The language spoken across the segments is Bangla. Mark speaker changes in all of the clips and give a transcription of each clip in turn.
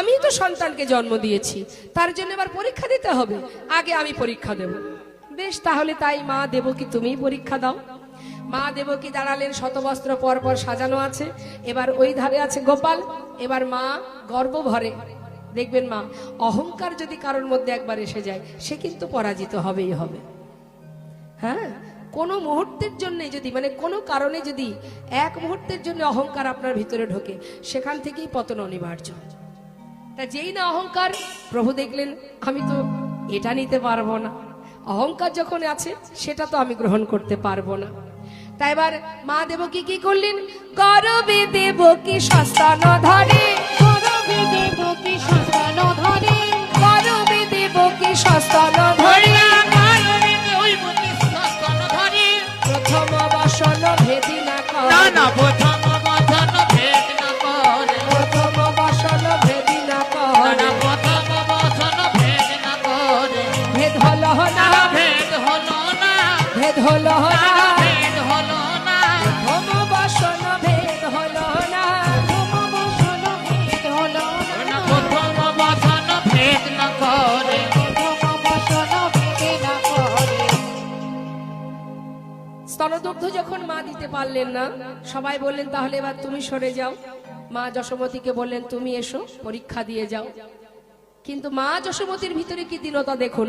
Speaker 1: আমি তো সন্তানকে জন্ম দিয়েছি, তার জন্য এবার পরীক্ষা দিতে হবে, আগে আমি পরীক্ষা দেব। বেশ, তাহলে তাই মা দেবকী তুমিই পরীক্ষা দাও। মা দেবকী দাঁড়ালেন, শতবস্ত্র পর পর সাজানো আছে, এবার ওই ধারে আছে গোপাল। এবার মা গর্ব ভরে, দেখবেন মা অহংকার যদি কারোর মধ্যে একবার এসে যায় সে কিন্তু পরাজিত হবেই হবে। হ্যাঁ, কোনো মুহূর্তের জন্য যদি, মানে কোনো কারণে যদি এক মুহূর্তের জন্য অহংকার আপনার ভিতরে ঢোকে, সেখান থেকেই পতন অনিবার্য। তা যেই না অহংকার, প্রভু দেখলেন আমি তো এটা নিতে পারবো না, অহংকার যখন আছে সেটা তো আমি গ্রহণ করতে পারবো না। তাই এবার মা দেবকী কি করলেন, গর্বে দেবকী শস্তান ধরে,
Speaker 2: গর্বে দেবকী শস্তান ধরে,
Speaker 1: গর্বে দেবকী শস্তান ধরে, প্রথম বসন ভেদি না করে,
Speaker 3: প্রথম বচন ভেদ না করে,
Speaker 1: প্রথম বসন ভেদি না করে,
Speaker 3: প্রথম বচন ভেদ না করে,
Speaker 1: ভেদ হলো না,
Speaker 3: ভেদ হলো না,
Speaker 1: ভেদ হলো না,
Speaker 3: ভেদ হলো না,
Speaker 1: প্রথম বসন ভেদ হলো না,
Speaker 2: প্রথম বসন ভেদ হলো না,
Speaker 3: প্রথম বচন ভেদ না করে।
Speaker 2: প্রথম বসন ভেদ না করে।
Speaker 1: স্তনদুগ্ধ যখন মা দিতে পারলেন না, সবাই বললেন তাহলে এবার তুমি সরে যাও। মা যশোমতীকে বললেন তুমি এসো, পরীক্ষা দিয়ে যাও। কিন্তু মা যশোমতীর ভিতরে কি দীনতা দেখুন,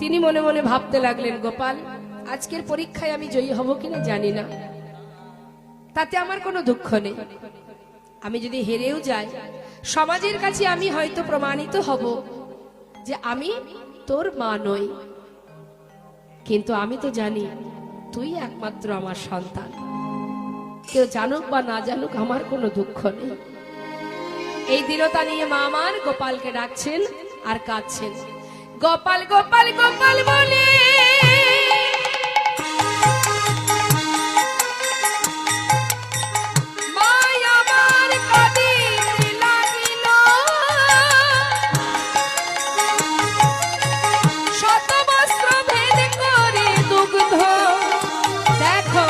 Speaker 1: তিনি মনে মনে ভাবতে লাগলেন, গোপাল আজকের পরীক্ষায় আমি জয়ী হব কিনা জানি না, তাতে আমার কোনো দুঃখ নেই। আমি যদি হেরেও যাই, সমাজের কাছে আমি হয়তো প্রমাণিত হব যে আমি তোর মা নই, কিন্তু আমি তো জানি তুই একমাত্র আমার সন্তান। কেউ জানুক বা না জানুক আমার কোনো দুঃখ নেই। এই দৃঢ়তা নিয়ে মা আমার গোপালকে ডাকছেন আর কাঁদছেন, গোপাল গোপাল গোপাল বলে মাই আমার কাঁদিতে লাগিল, শত বস্ত্র ভেদ করে দুগ্ধ দেখো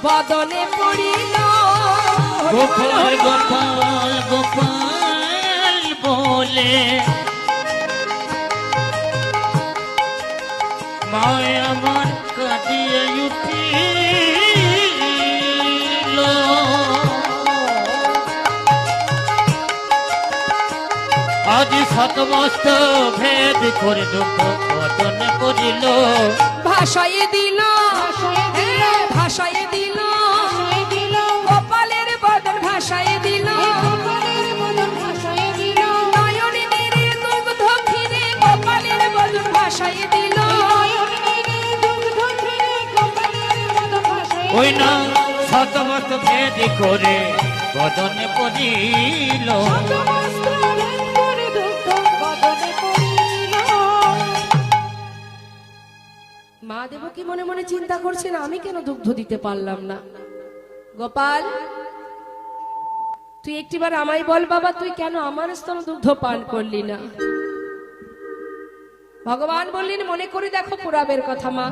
Speaker 1: বদনে পড়িল।
Speaker 3: গোপাল গোপাল গোপাল বলে মায় আমার কাঁদিয়ে উঠিল, আজ শতমস্ত ভেদ করে দুঃখ বদনে করিল,
Speaker 1: ভাষায় দিল, হ্যাঁ, ভাষায় দিল, গোপালের বদন ভাষায় দিল,
Speaker 2: গোপালের বদন ভাষায় দিল,
Speaker 1: নয়নে মেরে দুগ্ধ ক্ষীরে গোপালের বদন ভাষায় দিল,
Speaker 3: ওই না শতমস্ত ভেদ করে বদনে পড়িল।
Speaker 1: মা দেবকী মনে মনে চিন্তা করছেন আমি কেন দুগ্ধ দিতে পারলাম না। গোপাল তুই একটিবার আমায় বল বাবা, তুই কেন আমার স্তন দুগ্ধ পান করলি না? ভগবান বললেন মনে করে দেখো পুরাবের কথা মা,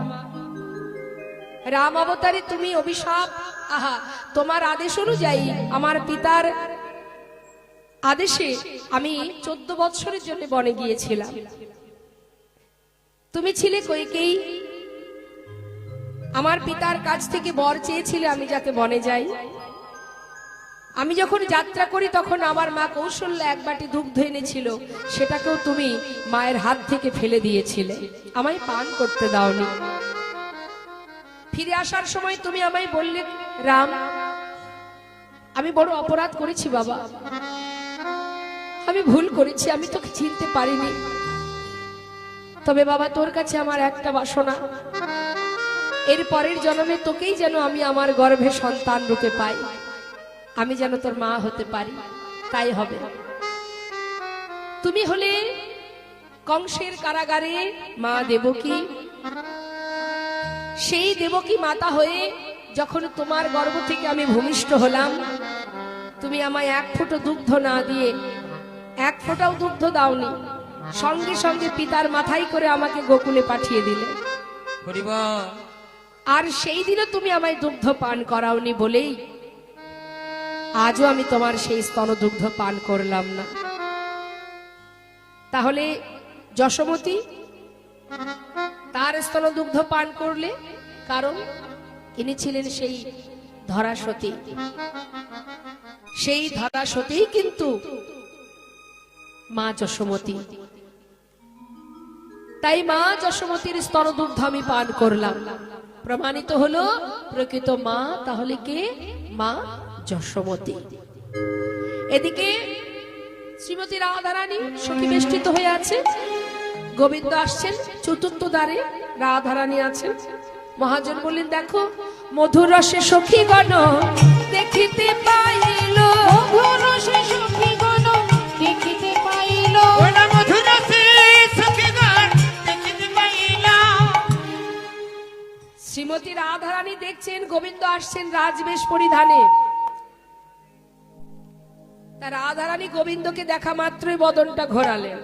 Speaker 1: রাম অবতারে তুমি অভিশাপ, আহা তোমার আদেশ অনুযায়ী আমার পিতার আদেশে আমি 14 বৎসরের জন্য বনে গিয়েছিলাম। তুমি ছিলে কইকেয়ী, আমার পিতার কাছ থেকে বর চেয়েছিলে আমি যাতে বনে যাই। আমি যখন যাত্রা করি তখন আমার মা কৌশল্যা এক বাটি দুগ্ধ এনেছিল, সেটাকেও তুমি মায়ের হাত থেকে ফেলে দিয়েছিলে, আমায় পান করতে দাওনি। ফিরে আসার সময় তুমি আমায় বললে রাম আমি বড় অপরাধ করেছি বাবা, আমি ভুল করেছি, আমি তোকে চিনতে পারিনি। তবে বাবা তোর কাছে আমার একটা বাসনা, এর পরের জন্মে তোকেই যেন আমি আমার গর্ভে সন্তান রূপে পাই, আমি যেন তোর মা হতে পারি, তাই হবে। তুমি হলে কংসের কারাগারে মা দেবকী, সেই দেবকী মাতা হয়ে যখন তোমার গর্ভ থেকে আমি ভূমিষ্ঠ হলাম, তুমি আমায় এক ফোঁটা দুগ্ধ না দিয়ে, এক ফোঁটাও দুগ্ধ দাওনি, সঙ্গে সঙ্গে পিতার মাথায় করে আমাকে গোকুলে পাঠিয়ে দিলে। আর সেই দিনও তুমি আমায় দুগ্ধ পান করাওনি বলেই আজও আমি তোমার সেই স্তন দুগ্ধ পান করলাম না। তাহলে যশোমতী তার স্তনদুগ্ধ পান করলে, কারণ ইনি ছিলেন সেই ধরাসতী। সেই ধরাসতী কিন্তু মা যশোমতী। তাই মা যশোমতীর স্তনদুগ্ধ আমি পান করলাম, প্রমাণিত হলো প্রকৃত মা তাহলে কে? মা যশোমতী। এদিকে শ্রীমতী রাধারানী সখী বেষ্টিত হয়ে আছে, গোবিন্দ আসছেন চতুর্থ দ্বারে, রাধারানী আছেন। মহাজন বললেন, দেখো মধুর রসে সখী গণ দেখিতে পাইল,
Speaker 2: মধুর রসে সখীগণ দেখিতে পাইল,
Speaker 3: ওরা মধুর রসে সখীগণ দেখিতে পাইল।
Speaker 1: শ্রীমতী রাধারানী দেখছেন গোবিন্দ আসছেন রাজবেশ পরিধানে। তার রাধারানী গোবিন্দকে দেখা মাত্রই বদনটা ঘোরালেন,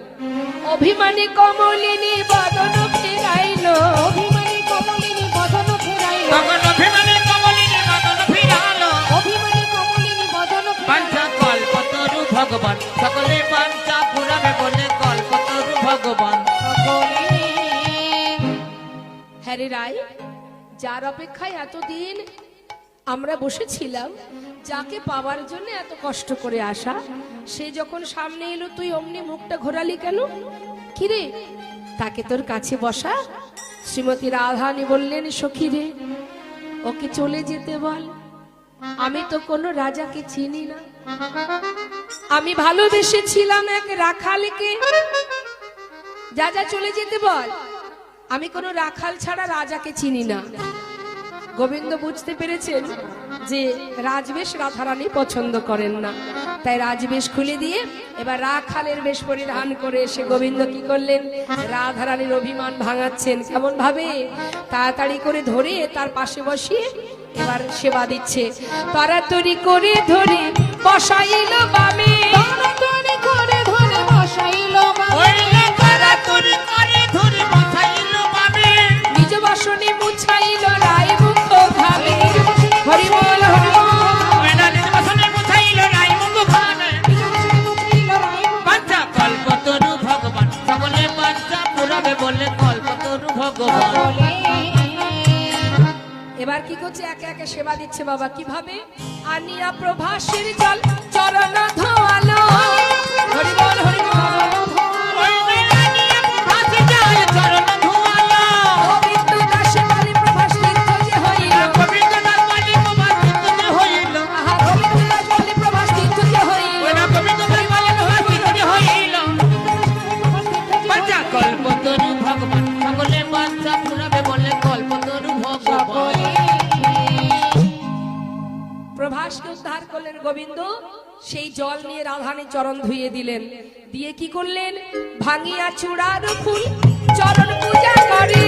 Speaker 1: অভিমানী কমলিনী বদন ফিরাইল,
Speaker 2: অভিমানী কমলিনী বদন ফেরাইল,
Speaker 3: তখন অভিমানী কমলিনী বদন ফিরালো।
Speaker 2: অভিমানী কমলিনী বদন
Speaker 3: পাঞ্চা কল্পতরু ভগবান, সকলে পাঞ্চা পুরাবে বলে কল্পতরু ভগবান।
Speaker 1: হ্যারি রায়, যার অপেক্ষায় এতদিন আমরা বসেছিলাম, যাকে পাওয়ার জন্য এত কষ্ট করে আসা, সে যখন সামনে এলো তুই অমনি মুখটা ঘোরালি কেন? কিরে, তাকে তোর কাছে বসা। শ্রীমতী রাধারানী বললেন, সখী রে, ওকে চলে যেতে বল, আমি তো কোনো রাজাকে চিনি না, আমি ভালোবেসেছিলাম এক রাখালকে, যা যা চলে যেতে বল, আমি কোনো রাখাল ছাড়া রাজাকে চিনি না। গোবিন্দ বুঝতে পেরেছেন যে রাজবেশ রাধারানী পছন্দ করেন না, তাই রাজবেশ খুলে দিয়ে এবার রাখালের বেশ পরিধান করে এসে গোবিন্দ কি করলেন? রাধারানীর অভিমান ভাঙাচ্ছেন। কেমন ভাবে? তাড়াতাড়ি করে ধরে তার পাশে বসিয়ে এবার সেবা দিচ্ছে। তাড়াতাড়ি করে ধরে বসাইল বামে,
Speaker 2: তাড়াতাড়ি করে ধরে বসাইল বামে,
Speaker 3: ওইলে তাড়াতাড়ি করে ধরে বসাইল বামে।
Speaker 1: নিজ বাসনে মুছাইল রায় মুখ ভাবে। হরি বল হরি বল।
Speaker 3: ওইলা নিজ বাসনে মুছাইল রায় মুখ ভাবে।
Speaker 2: মুছাইল রায় মুখ
Speaker 3: পাঞ্চা কল্পতরু ভগবান, সকলে পাঞ্চা পুরাবে বলে কল্পতরু ভগবান।
Speaker 2: বলে।
Speaker 1: এবার কি করছে? একে একে সেবা দিচ্ছে বাবা। কিভাবে? আনিয়া প্রভাসের জল চরণ ধোয়ালো। হরি বল হরি বল।
Speaker 3: ওইলা নিয়ে ভাসে যায় চরণ ধোয়ালো।
Speaker 1: গোবিন্দ দাসে বলে প্রভাস তীর্থ যে হইল।
Speaker 3: গোবিন্দ দাস বলি প্রভাস তীর্থ যে হইল।
Speaker 1: আহা, গোবিন্দ দাস বলে প্রভাস তীর্থ যে হইল।
Speaker 3: ওইলা গোবিন্দ দাস বলি প্রভাস তীর্থ যে হইল। পাঞ্চা কল্পতরু ভগবান, সকলে পাঞ্চা পুরাবে বলে কল্পতরু ভগবান।
Speaker 1: প্রভাসকে উদ্ধার করলেন গোবিন্দ, সেই জল নিয়ে রাধারানীর চরণ ধুইয়ে দিলেন। দিয়ে কি করলেন? ভাঙিয়া চূড়ার ফুল চরণ পূজা করে।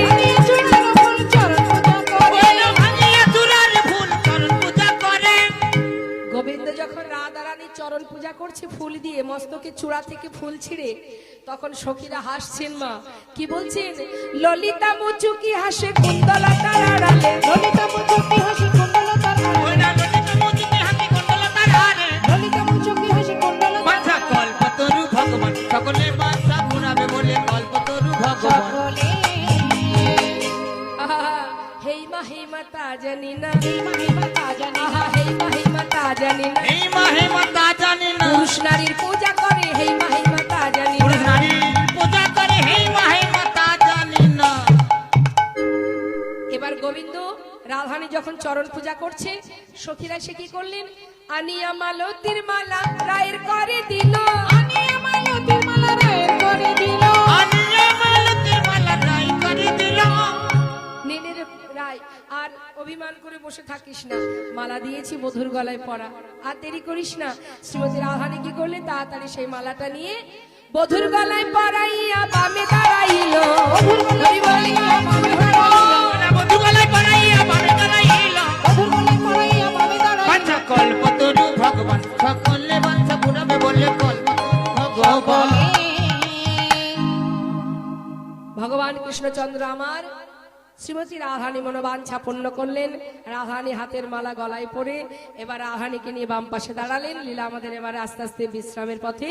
Speaker 2: চূড়ার ফুল চরণ পূজা করে।
Speaker 3: ওইলা ভাঙিয়া চূড়ার ফুল চরণ পূজা করে।
Speaker 1: গোবিন্দ যখন রাধারানীর চরণ পূজা করছে ফুল দিয়ে, মস্তকে চূড়া থেকে ফুল ছিঁড়ে, তখন সখীরা হাসছেন। মা কি বলছেন? ললিতা মুচুকি হাসে কুন্দলতার আড়ালে।
Speaker 2: ললিতা মুচুকি হাসি কুণ্ডলতার আড়ালে,
Speaker 3: ওইলা ললিতা মুচুকি হাসি কুণ্ডলতার আড়ালে।
Speaker 2: ললিতা মুচুকি হাসি কুণ্ডলতার
Speaker 3: পাঞ্চা কল্পতরু ভগবান, সকলে পাঞ্চা পুরাবে বলে কল্পতরু ভগবান।
Speaker 2: বলে।
Speaker 1: আহা, হেই মা তা জানি না,
Speaker 2: মহিমা তা জানি না,
Speaker 1: আহা, হেই মা তা জানি না।
Speaker 3: এই মাহিমা তা জানি না।
Speaker 1: পুরুষ নারীর পূজা করে, হেই মা তা জানি
Speaker 3: পুরুষ
Speaker 1: না।
Speaker 3: নারী পূজা করে, এই মাহিমা তা জানি না।
Speaker 1: এবার গোবিন্দ রাধারানী যখন চরণ পূজা করছে, সখীরা সে কি করলেন? আনিয়া মালতীর মালা রায়ের করে দিল।
Speaker 2: আনিয়া মালতীর মালা রায়ের করে দিল,
Speaker 3: আনিয়া মালতীর মালা রায় করে দিল।
Speaker 1: নীলের রায়, আর অভিমান করে বসে থাকিস না, মালা দিয়েছি বধুর গলায় পরা, আর দেরি করিস না। শ্রীমতী রাধারানী কি করলেন? তাড়াতাড়ি সেই মালাটা নিয়ে বধুর গলায় পরাইয়া বামে দাঁড়াইল।
Speaker 2: বধুর গলায় পরাইয়া বামে দাঁড়াইল,
Speaker 3: ওরা বধূ গলায় পরাইয়া বামে দাঁড়াইল।
Speaker 2: বধুর গলায় পরাইয়া বামে দাঁড়াইল।
Speaker 3: পাঞ্চা কল্পতরু ভগবান, সকলে পাঞ্চা পুরাবে বলে কল্পতরু ভগবান।
Speaker 1: ভগবান কৃষ্ণচন্দ্র আমার শ্রীমতী রাধারানী মনোবাঞ্ছা পূর্ণ করলেন। রাধারানী হাতের মালা গলায় পরে এবার রাধারানীকে নিয়ে বাম পাশে দাঁড়ালেন। লীলা আমাদের এবারে আস্তে আস্তে বিশ্রামের পথে।